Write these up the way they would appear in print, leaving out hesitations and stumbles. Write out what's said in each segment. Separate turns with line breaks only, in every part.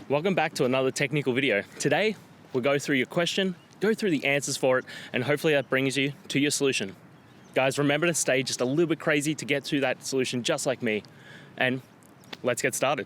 Welcome back to another technical video. Today, we'll go through your question, go through the answers for it, and hopefully that brings you to your solution. Guys, remember to stay just a little bit crazy to get to that solution just like me. And let's get started.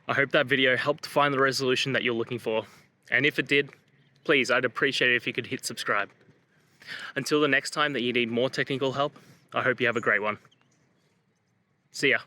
I hope that video helped find the resolution that you're looking for. And if it did, please, I'd appreciate it if you could hit subscribe. Until the next time that you need more technical help, I hope you have a great one. See ya.